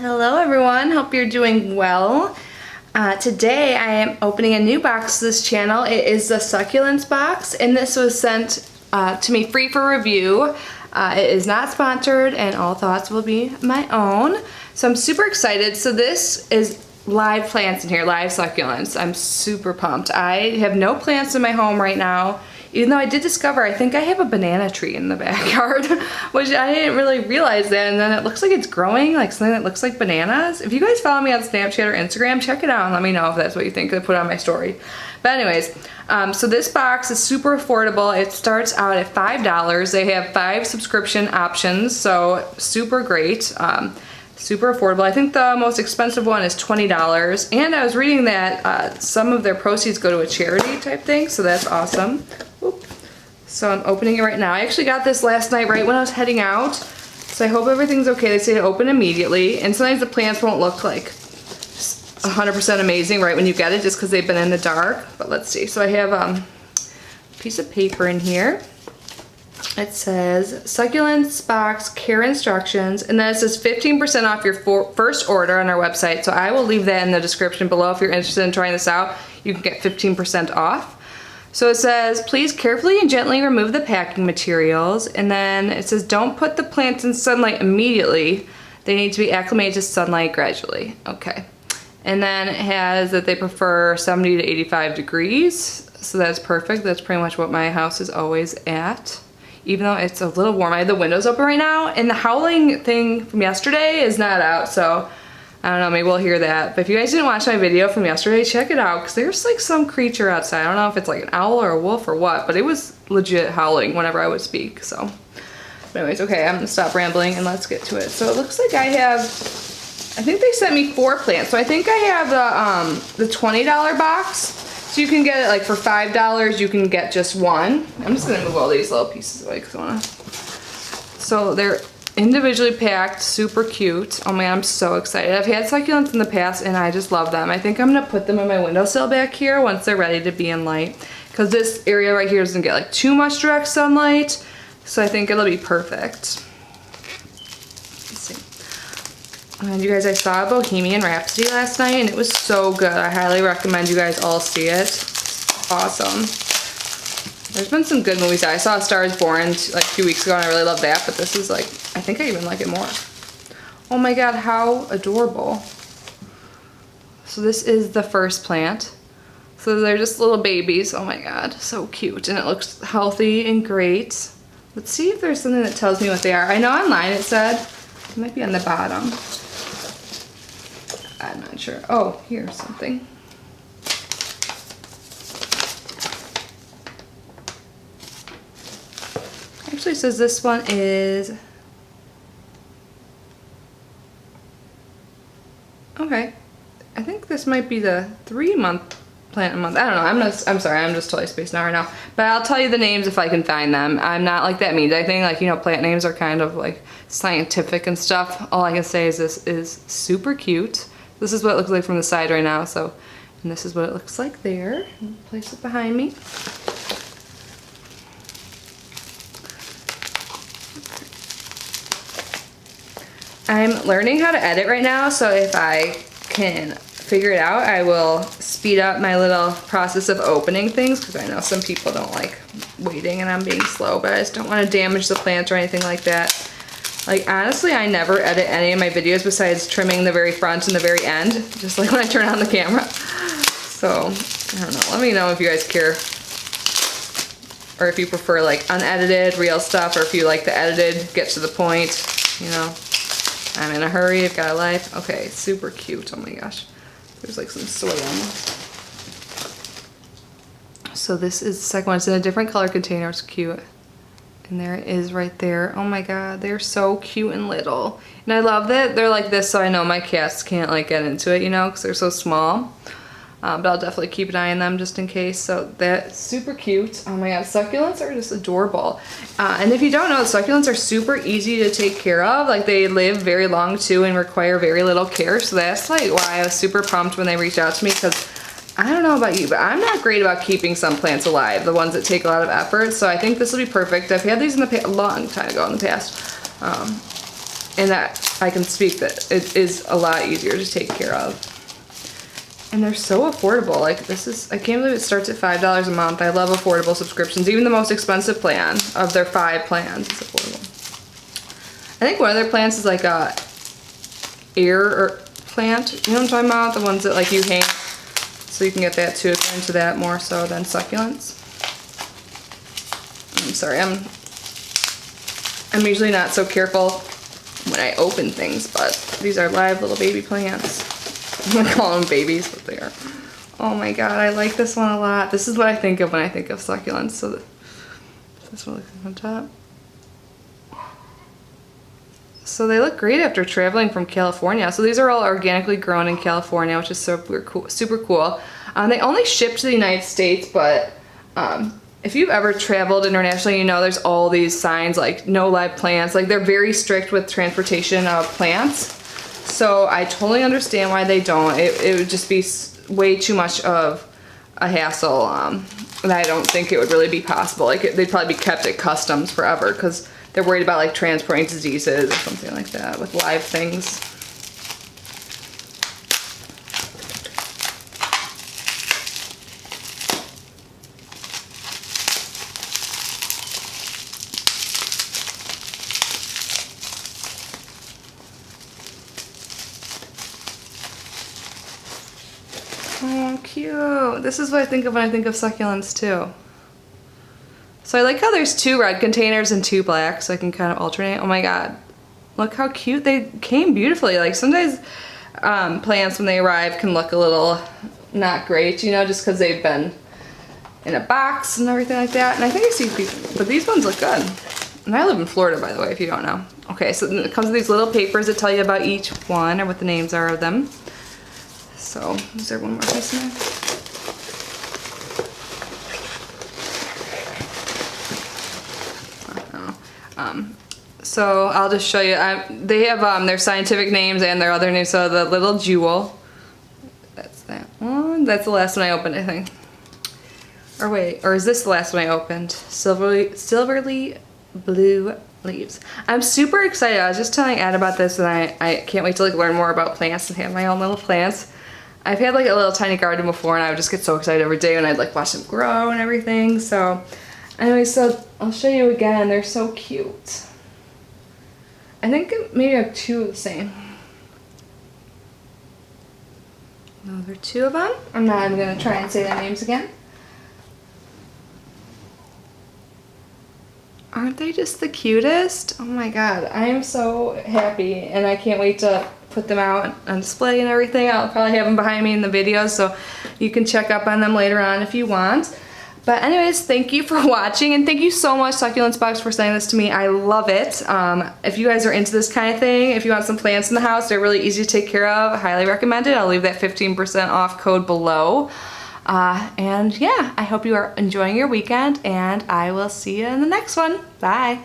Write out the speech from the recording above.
Hello everyone, hope you're doing well. Today I am opening a new box to this channel. It is the Succulents box, and this was sent to me free for review. It is not sponsored and all thoughts will be my own. So I'm super excited. So this is live plants in here, live succulents. I'm super pumped. I have no plants in my home right now. Even though I did discover, I think I have a banana tree in the backyard, which I didn't really realize that, and then it looks like it's growing, like something that looks like bananas. If you guys follow me on Snapchat or Instagram, check it out and let me know if that's what you think. I put it on my story. But anyways, so this box is super affordable. It starts out at $5. They have 5 subscription options, so super great. Super affordable. I think the most expensive one is $20, and I was reading that some of their proceeds go to a charity type thing, so that's awesome. Oop. So I'm opening it right now. I actually got this last night right when I was heading out, so I hope everything's okay. They say to open immediately, and sometimes the plants won't look like 100% amazing right when you get it just because they've been in the dark, but let's see. So I have a piece of paper in here. It says Succulents Box Care Instructions, and then it says 15% off your first order on our website. So I will leave that in the description below if you're interested in trying this out. You can get 15% off. So it says, please carefully and gently remove the packing materials, and then it says don't put the plants in sunlight immediately. They need to be acclimated to sunlight gradually. Okay. And then it has that they prefer 70 to 85 degrees. So that's perfect. That's pretty much what my house is always at. Even though it's a little warm. I have the windows open right now, and the howling thing from yesterday is not out, so I don't know, maybe we'll hear that. But if you guys didn't watch my video from yesterday, check it out, because there's like some creature outside. I don't know if it's like an owl or a wolf or what, but it was legit howling whenever I would speak, so. But anyways, okay, I'm gonna stop rambling and let's get to it. So it looks like I have, I think they sent me 4 plants. So I think I have the $20 box. So you can get it like for $5, you can get just one. I'm just gonna move all these little pieces away because I wanna. So they're individually packed, super cute. Oh man, I'm so excited. I've had succulents in the past and I just love them. I think I'm gonna put them in my windowsill back here once they're ready to be in light. Because this area right here doesn't get like too much direct sunlight. So I think it'll be perfect. Let's see. And you guys, I saw Bohemian Rhapsody last night and it was so good. I highly recommend you guys all see it. Awesome. There's been some good movies. I saw A Star is Born like a few weeks ago and I really loved that, but this is like, I think I even like it more. Oh my god, how adorable. So this is the first plant. So they're just little babies. Oh my god, so cute. And it looks healthy and great. Let's see if there's something that tells me what they are. I know online it said, it might be on the bottom. I'm not sure. Oh, here's something. Actually, it says this one is, okay. I think this might be the 3-month plant a month. I don't know. I'm sorry. I'm just totally spacing out right now. But I'll tell you the names if I can find them. I'm not like that means anything. Like, you know, plant names are kind of like scientific and stuff. All I can say is this is super cute. This is what it looks like from the side right now. So, and this is what it looks like there. I'll place it behind me. I'm learning how to edit right now, so if I can figure it out, I will speed up my little process of opening things, because I know some people don't like waiting and I'm being slow, but I just don't want to damage the plant or anything like that. Like, honestly, I never edit any of my videos besides trimming the very front and the very end, just like when I turn on the camera. So, I don't know. Let me know if you guys care. Or if you prefer, like, unedited, real stuff, or if you like the edited, get to the point, you know. I'm in a hurry, I've got a life. Okay, super cute. Oh my gosh. There's like some soil on this. So this is the second one. It's in a different color container. It's cute. And there it is right there. Oh my god, they're so cute and little. And I love that they're like this, so I know my cats can't like get into it, you know, because they're so small. But I'll definitely keep an eye on them just in case. So that's super cute. Oh my god, succulents are just adorable. And if you don't know, succulents are super easy to take care of. Like, they live very long too and require very little care. So that's like why I was super pumped when they reached out to me, because I don't know about you, but I'm not great about keeping some plants alive, the ones that take a lot of effort. So I think this will be perfect. I've had these in the a long time ago in the past. And that I can speak that it is a lot easier to take care of. And they're so affordable. Like this is, I can't believe it starts at $5 a month. I love affordable subscriptions. Even the most expensive plan of their 5 plans is affordable. I think one of their plans is like a air or plant. You know what I'm talking about? The ones that like you hang. So you can get that too if you're into that more so than succulents. I'm sorry, I'm usually not so careful when I open things, but these are live little baby plants. I'm gonna call them babies, but they are. Oh my god, I like this one a lot. This is what I think of when I think of succulents. So this one looks on top. So they look great after traveling from California. So these are all organically grown in California, which is super cool. Super cool. They only ship to the United States, but if you've ever traveled internationally, you know there's all these signs like no live plants. Like they're very strict with transportation of plants. So I totally understand why they don't. It would just be way too much of a hassle. And I don't think it would really be possible. Like they'd probably be kept at customs forever because they're worried about like transporting diseases or something like that with live things. Oh, cute. This is what I think of when I think of succulents too. So I like how there's 2 red containers and 2 black, so I can kind of alternate. Oh my god. Look how cute. They came beautifully. Like sometimes plants when they arrive can look a little not great, you know, just because they've been in a box and everything like that. And I think I see people, but these ones look good. And I live in Florida, by the way, if you don't know. Okay, so it comes with these little papers that tell you about each one or what the names are of them. So, is there one more piece in there? So I'll just show you. They have their scientific names and their other names. So the little jewel, that's that one. That's the last one I opened, I think. Or wait, or is this the last one I opened? Silverly blue leaves. I'm super excited. I was just telling Ed about this, and I can't wait to like learn more about plants and have my own little plants. I've had like a little tiny garden before, and I would just get so excited every day when I'd like watch them grow and everything. So anyway, so I'll show you again. They're so cute. I think maybe I have 2 of the same. No, there are 2 of them. I'm not even gonna try and say their names again. Aren't they just the cutest? Oh my god, I am so happy, and I can't wait to put them out on display and everything. I'll probably have them behind me in the videos, so you can check up on them later on if you want. But anyways, thank you for watching, and thank you so much, Succulents Box, for sending this to me. I love it. If you guys are into this kind of thing, if you want some plants in the house, they're really easy to take care of. I highly recommend it. I'll leave that 15% off code below. And yeah, I hope you are enjoying your weekend, and I will see you in the next one. Bye.